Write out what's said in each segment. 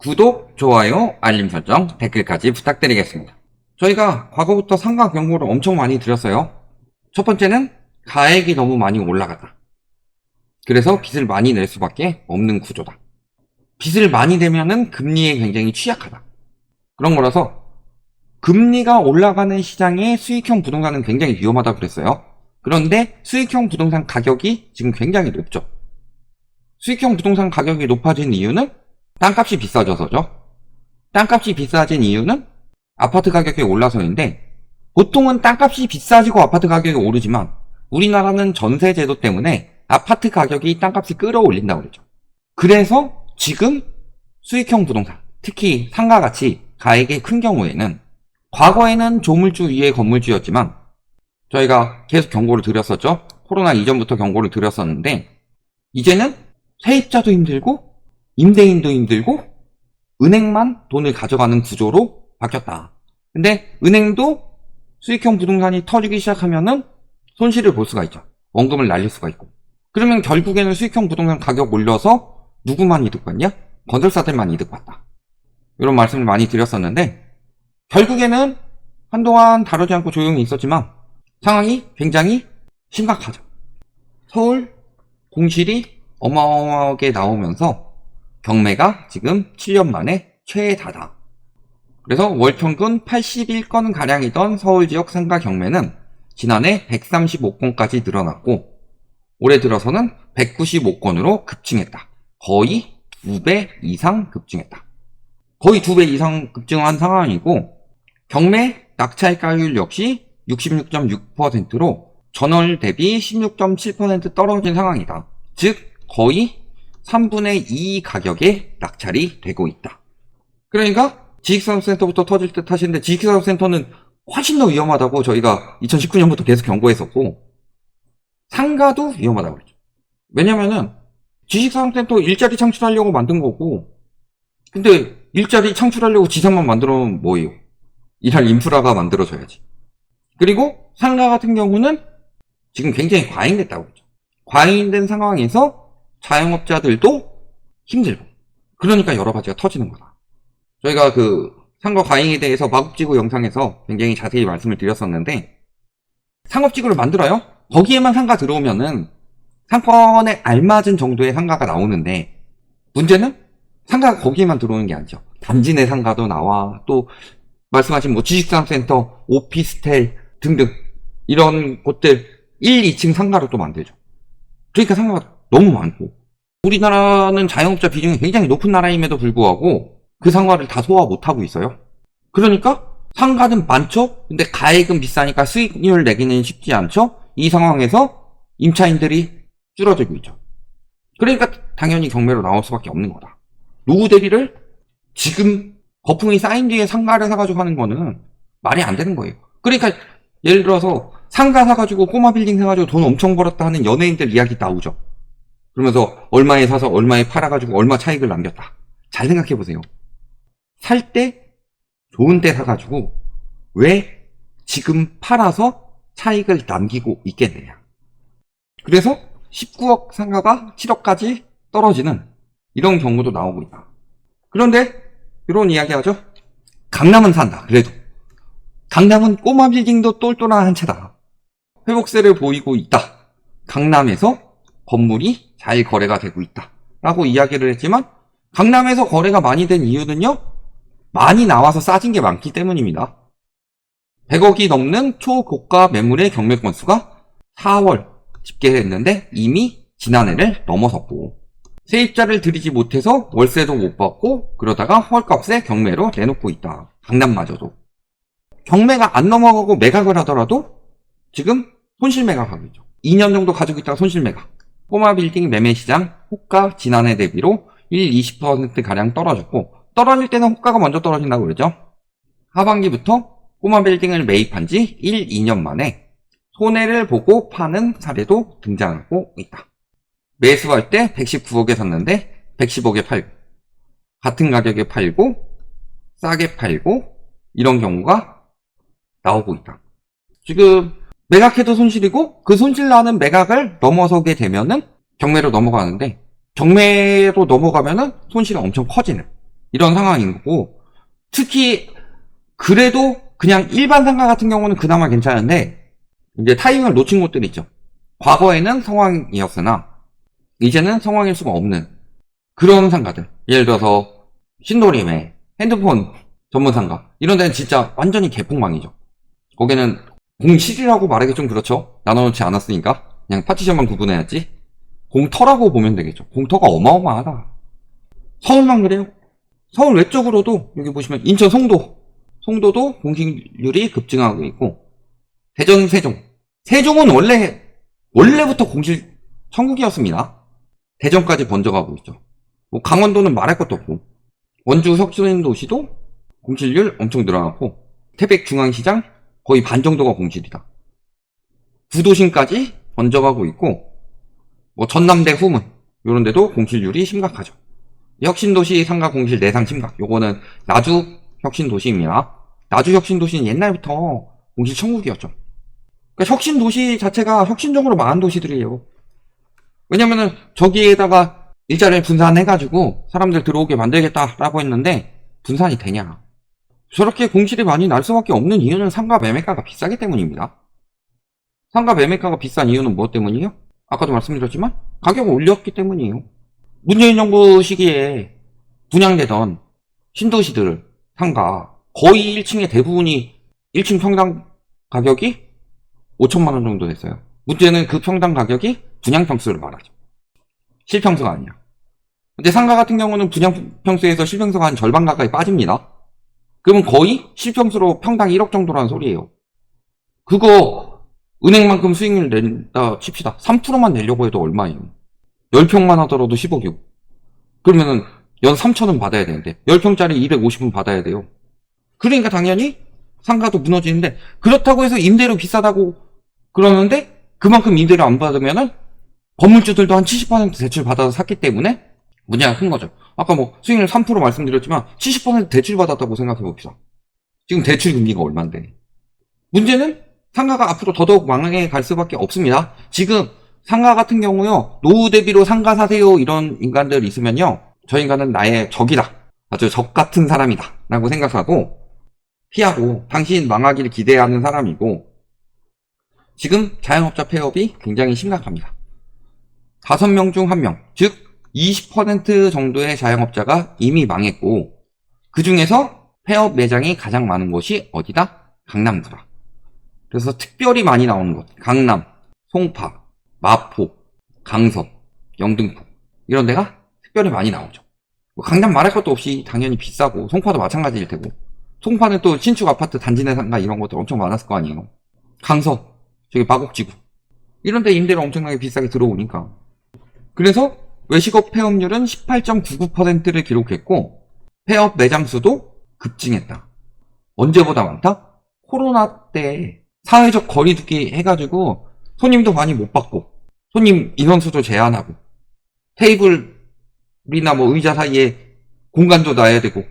구독, 좋아요, 알림 설정, 댓글까지 부탁드리겠습니다. 저희가 과거부터 상가 경고를 엄청 많이 드렸어요. 첫 번째는 가액이 너무 많이 올라갔다. 그래서 빚을 많이 낼 수밖에 없는 구조다. 빚을 많이 내면은 금리에 굉장히 취약하다. 그런 거라서 금리가 올라가는 시장에 수익형 부동산은 굉장히 위험하다고 그랬어요. 그런데 수익형 부동산 가격이 지금 굉장히 높죠. 수익형 부동산 가격이 높아진 이유는 땅값이 비싸져서죠. 땅값이 비싸진 이유는 아파트 가격이 올라서인데, 보통은 땅값이 비싸지고 아파트 가격이 오르지만 우리나라는 전세 제도 때문에 아파트 가격이 땅값을 끌어올린다고 그러죠. 그래서 지금 수익형 부동산, 특히 상가같이 가액이 큰 경우에는, 과거에는 조물주 위에 건물주였지만 저희가 계속 경고를 드렸었죠. 코로나 이전부터 경고를 드렸었는데, 이제는 세입자도 힘들고 임대인도 힘들고 은행만 돈을 가져가는 구조로 바뀌었다. 근데 은행도 수익형 부동산이 터지기 시작하면은 손실을 볼 수가 있죠. 원금을 날릴 수가 있고. 그러면 결국에는 수익형 부동산 가격 올려서 누구만 이득 봤냐? 건설사들만 이득 봤다. 이런 말씀을 많이 드렸었는데, 결국에는 한동안 다루지 않고 조용히 있었지만 상황이 굉장히 심각하죠. 서울 공실이 어마어마하게 나오면서 경매가 지금 7년 만에 최다다. 그래서 월 평균 81건가량이던 서울 지역 상가 경매는 지난해 135건까지 늘어났고, 올해 들어서는 195건으로 급증했다. 거의 2배 이상 급증했다. 거의 2배 이상 급증한 상황이고, 경매 낙찰가율 역시 66.6%로 전월 대비 16.7% 떨어진 상황이다. 즉 거의 3분의 2 가격에 낙찰이 되고 있다. 그러니까 지식산업센터부터 터질 듯 하시는데, 지식산업센터는 훨씬 더 위험하다고 저희가 2019년부터 계속 경고했었고, 상가도 위험하다고 그랬죠. 왜냐면은 지식산업센터 일자리 창출하려고 만든 거고, 근데 일자리 창출하려고 지상만 만들어 놓으면 뭐예요? 일할 인프라가 만들어져야지. 그리고 상가 같은 경우는 지금 굉장히 과잉됐다고 그러죠. 과잉된 상황에서 자영업자들도 힘들고, 그러니까 여러 가지가 터지는 거다. 저희가 그 상가 과잉에 대해서 마국지구 영상에서 굉장히 자세히 말씀을 드렸었는데, 상업지구를 만들어요? 거기에만 상가 들어오면은 상권에 알맞은 정도의 상가가 나오는데, 문제는 상가가 거기에만 들어오는 게 아니죠. 단지 내 상가도 나와, 또 말씀하신 뭐 지식산업센터, 오피스텔 등등 이런 곳들 1, 2층 상가로 또 만들죠. 그러니까 상가가 너무 많고, 우리나라는 자영업자 비중이 굉장히 높은 나라임에도 불구하고 그 상가를 다 소화 못하고 있어요. 그러니까 상가는 많죠? 근데 가액은 비싸니까 수익률 내기는 쉽지 않죠? 이 상황에서 임차인들이 줄어들고 있죠. 그러니까 당연히 경매로 나올 수밖에 없는 거다. 노후 대리를 지금 거품이 쌓인 뒤에 상가를 사가지고 하는 거는 말이 안 되는 거예요. 그러니까 예를 들어서 상가 사가지고 꼬마 빌딩 사가지고 돈 엄청 벌었다 하는 연예인들 이야기 나오죠. 그러면서 얼마에 사서 얼마에 팔아가지고 얼마 차익을 남겼다. 잘 생각해보세요. 살 때 좋은 때 사가지고 왜 지금 팔아서 차익을 남기고 있겠느냐. 그래서 19억 상가가 7억까지 떨어지는 이런 경우도 나오고 있다. 그런데 이런 이야기 하죠. 강남은 산다. 그래도 강남은 꼬마 빌딩도 똘똘한 채다. 회복세를 보이고 있다. 강남에서 건물이 잘 거래가 되고 있다 라고 이야기를 했지만, 강남에서 거래가 많이 된 이유는요, 많이 나와서 싸진 게 많기 때문입니다. 100억이 넘는 초고가 매물의 경매 건수가 4월 집계했는데 이미 지난해를 넘어섰고, 세입자를 들이지 못해서 월세도 못 받고 그러다가 헐값에 경매로 내놓고 있다. 강남마저도. 경매가 안 넘어가고 매각을 하더라도 지금 손실 매각하고 있죠. 2년 정도 가지고 있다가 손실 매각. 꼬마 빌딩 매매 시장 호가 지난해 대비로 20% 떨어졌고, 떨어질 때는 호가가 먼저 떨어진다고 그러죠. 하반기부터 꼬마 빌딩을 매입한 지 1, 2년 만에 손해를 보고 파는 사례도 등장하고 있다. 매수할 때 119억에 샀는데 110억에 팔고, 같은 가격에 팔고 싸게 팔고, 이런 경우가 나오고 있다. 지금 매각해도 손실이고, 그 손실 나는 매각을 넘어서게 되면은 경매로 넘어가는데, 경매로 넘어가면은 손실이 엄청 커지는 이런 상황인 거고, 특히 그래도 그냥 일반 상가 같은 경우는 그나마 괜찮은데 이제 타이밍을 놓친 곳들이 있죠. 과거에는 성황이었으나 이제는 성황일 수가 없는 그런 상가들, 예를 들어서 신도림의 핸드폰 전문 상가, 이런 데는 진짜 완전히 개폭망이죠. 거기는 공실이라고 말하기 좀 그렇죠. 나눠놓지 않았으니까 그냥 파티션만 구분해야지. 공터라고 보면 되겠죠. 공터가 어마어마하다. 서울만 그래요. 서울 외쪽으로도 여기 보시면 인천 송도도 공실률이 급증하고 있고, 대전 세종은 원래부터 공실 천국이었습니다. 대전까지 번져가고 있죠. 뭐 강원도는 말할 것도 없고, 원주 혁신도시도 공실률 엄청 늘어났고, 태백중앙시장 거의 반 정도가 공실이다. 구도심까지 번져가고 있고, 뭐 전남대 후문 이런 데도 공실률이 심각하죠. 혁신도시 상가 공실 내상 심각. 요거는 나주 혁신도시입니다. 나주 혁신도시는 옛날부터 공실 천국이었죠. 그러니까 혁신도시 자체가 혁신적으로 망한 도시들이에요. 왜냐면은 저기에다가 일자리를 분산해가지고 사람들 들어오게 만들겠다라고 했는데 분산이 되냐. 저렇게 공실이 많이 날 수밖에 없는 이유는 상가 매매가가 비싸기 때문입니다. 상가 매매가가 비싼 이유는 무엇 때문이에요? 아까도 말씀드렸지만 가격을 올렸기 때문이에요. 문재인 정부 시기에 분양되던 신도시들 상가 거의 1층의 대부분이 1층 평당 가격이 5천만 원 정도 됐어요. 문제는 그 평당 가격이 분양평수를 말하죠. 실평수가 아니야. 근데 상가 같은 경우는 분양평수에서 실평수가 한 절반 가까이 빠집니다. 그러면 거의 실평수로 평당 1억 정도라는 소리예요. 그거 은행만큼 수익률 낸다 칩시다. 3%만 내려고 해도 얼마예요? 10평만 하더라도 10억이고. 그러면은 연 3천원 받아야 되는데 10평짜리 250은 받아야 돼요. 그러니까 당연히 상가도 무너지는데, 그렇다고 해서 임대료 비싸다고 그러는데 그만큼 임대료 안 받으면은 건물주들도 한 70% 대출 받아서 샀기 때문에 문제가 큰 거죠. 아까 뭐 수익률 3% 말씀드렸지만 70% 대출 받았다고 생각해 봅시다. 지금 대출 금리가 얼만데. 문제는 상가가 앞으로 더더욱 망하게 갈 수밖에 없습니다. 지금 상가 같은 경우요, 노후 대비로 상가 사세요 이런 인간들 있으면요, 저 인간은 나의 적이다, 아주 적 같은 사람이다 라고 생각하고 피하고, 당신 망하기를 기대하는 사람이고, 지금 자영업자 폐업이 굉장히 심각합니다. 5명 중 1명, 즉 20% 정도의 자영업자가 이미 망했고, 그 중에서 폐업 매장이 가장 많은 곳이 어디다? 강남구다. 그래서 특별히 많이 나오는 곳, 강남, 송파, 마포, 강서, 영등포 이런 데가 특별히 많이 나오죠. 강남 말할 것도 없이 당연히 비싸고, 송파도 마찬가지일 테고, 송파는 또 신축 아파트 단지 내 상가 이런 것들 엄청 많았을 거 아니에요. 강서, 저기 마곡지구 이런 데 임대료 엄청나게 비싸게 들어오니까. 그래서 외식업 폐업률은 18.99%를 기록했고, 폐업 매장 수도 급증했다. 언제보다 많다? 코로나 때 사회적 거리두기 해가지고 손님도 많이 못 받고, 손님 인원수도 제한하고, 테이블이나 뭐 의자 사이에 공간도 놔야 되고,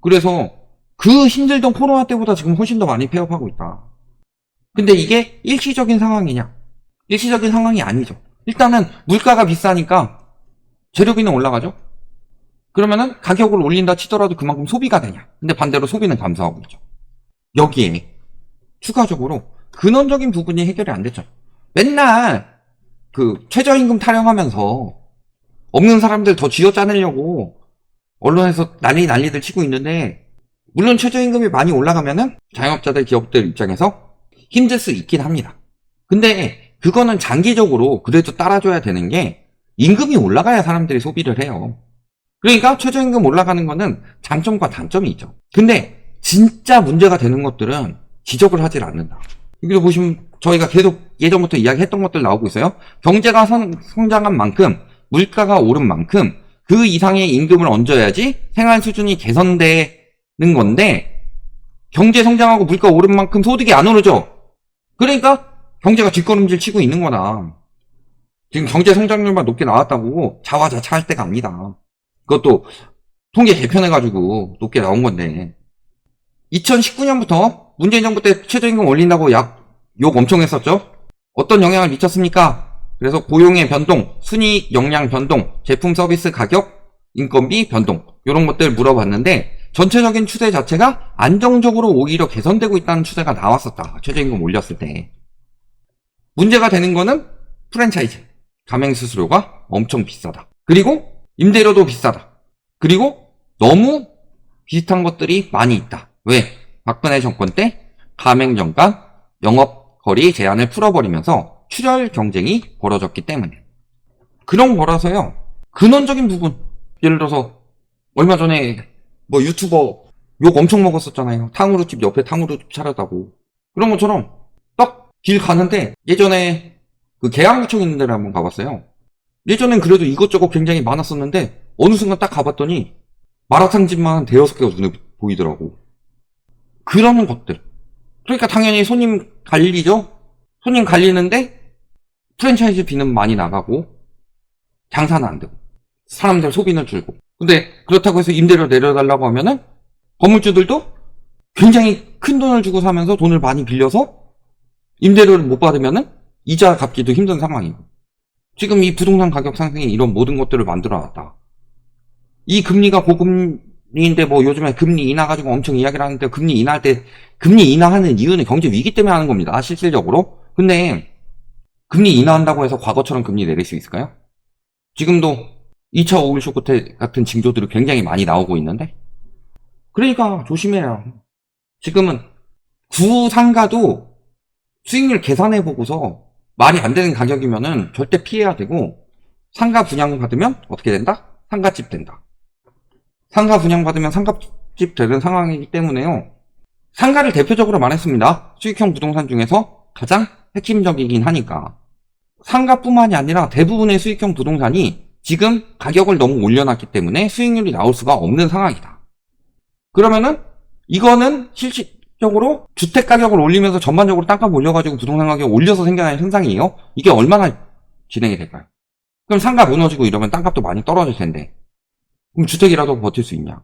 그래서 그 힘들던 코로나 때보다 지금 훨씬 더 많이 폐업하고 있다. 근데 이게 일시적인 상황이냐? 일시적인 상황이 아니죠. 일단은 물가가 비싸니까 재료비는 올라가죠. 그러면은 가격을 올린다 치더라도 그만큼 소비가 되냐? 근데 반대로 소비는 감소하고 있죠. 여기에 추가적으로 근원적인 부분이 해결이 안 됐죠. 맨날 그 최저임금 타령하면서 없는 사람들 더 쥐어짜내려고 언론에서 난리들 치고 있는데, 물론 최저임금이 많이 올라가면은 자영업자들, 기업들 입장에서 힘들 수 있긴 합니다. 근데 그거는 장기적으로 그래도 따라줘야 되는 게, 임금이 올라가야 사람들이 소비를 해요. 그러니까 최저임금 올라가는 거는 장점과 단점이 있죠. 근데 진짜 문제가 되는 것들은 지적을 하질 않는다. 여기도 보시면 저희가 계속 예전부터 이야기했던 것들 나오고 있어요. 경제가 성장한 만큼, 물가가 오른 만큼 그 이상의 임금을 얹어야지 생활 수준이 개선되는 건데, 경제 성장하고 물가 오른 만큼 소득이 안 오르죠. 그러니까 경제가 뒷걸음질 치고 있는 거다. 지금 경제 성장률만 높게 나왔다고 자화자찬할 때가 아니다. 그것도 통계 개편해가지고 높게 나온 건데, 2019년부터 문재인 정부 때 최저임금 올린다고 욕 엄청 했었죠. 어떤 영향을 미쳤습니까? 그래서 고용의 변동, 순이익 역량 변동, 제품 서비스 가격 인건비 변동 이런 것들 물어봤는데 전체적인 추세 자체가 안정적으로 오히려 개선되고 있다는 추세가 나왔었다. 최저임금 올렸을 때. 문제가 되는 거는 프랜차이즈. 가맹 수수료가 엄청 비싸다. 그리고 임대료도 비싸다. 그리고 너무 비슷한 것들이 많이 있다. 왜? 박근혜 정권 때 가맹점간 영업거리 제한을 풀어버리면서 출혈 경쟁이 벌어졌기 때문에. 그런 거라서요. 근원적인 부분. 예를 들어서 얼마 전에 뭐 유튜버 욕 엄청 먹었었잖아요. 탕후루집 옆에 탕후루집 차렸다고. 그런 것처럼 딱 길 가는데 예전에 그 계양구청 있는 데를 한번 가봤어요. 예전엔 그래도 이것저것 굉장히 많았었는데 어느 순간 딱 가봤더니 마라탕집만 대여섯 개가 눈에 보이더라고. 그런 것들. 그러니까 당연히 손님 갈리죠? 손님 갈리는데 프랜차이즈 비는 많이 나가고 장사는 안 되고 사람들 소비는 줄고. 근데 그렇다고 해서 임대료 내려달라고 하면은 건물주들도 굉장히 큰 돈을 주고 사면서 돈을 많이 빌려서 임대료를 못 받으면은 이자 갚기도 힘든 상황이고. 지금 이 부동산 가격 상승이 이런 모든 것들을 만들어 놨다. 이 금리가 고금리인데 뭐 요즘에 금리 인하 가지고 엄청 이야기를 하는데 금리 인하할 때 금리 인하하는 이유는 경제 위기 때문에 하는 겁니다. 실질적으로. 근데 금리 인하한다고 해서 과거처럼 금리 내릴 수 있을까요? 지금도 2차 오일 쇼크 때 같은 징조들이 굉장히 많이 나오고 있는데 그러니까 조심해야. 지금은 구상가도 수익률 계산해보고서 말이 안 되는 가격이면은 절대 피해야 되고 상가 분양 받으면 어떻게 된다? 상가집 된다. 상가 분양 받으면 상가집 되는 상황이기 때문에요. 상가를 대표적으로 말했습니다. 수익형 부동산 중에서 가장 핵심적이긴 하니까. 상가뿐만이 아니라 대부분의 수익형 부동산이 지금 가격을 너무 올려놨기 때문에 수익률이 나올 수가 없는 상황이다. 그러면은 이거는 실질적으로 주택 가격을 올리면서 전반적으로 땅값 올려가지고 부동산 가격을 올려서 생겨나는 현상이에요. 이게 얼마나 진행이 될까요? 그럼 상가 무너지고 이러면 땅값도 많이 떨어질 텐데 그럼 주택이라도 버틸 수 있냐?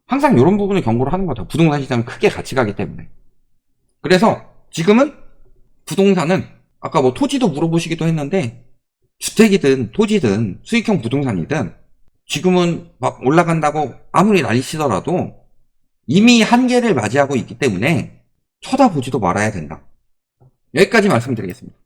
항상 이런 부분을 경고를 하는 거죠. 부동산 시장은 크게 같이 가기 때문에. 그래서 지금은 부동산은 아까 뭐 토지도 물어보시기도 했는데 주택이든 토지든 수익형 부동산이든 지금은 막 올라간다고 아무리 난리치더라도 이미 한계를 맞이하고 있기 때문에 쳐다보지도 말아야 된다. 여기까지 말씀드리겠습니다.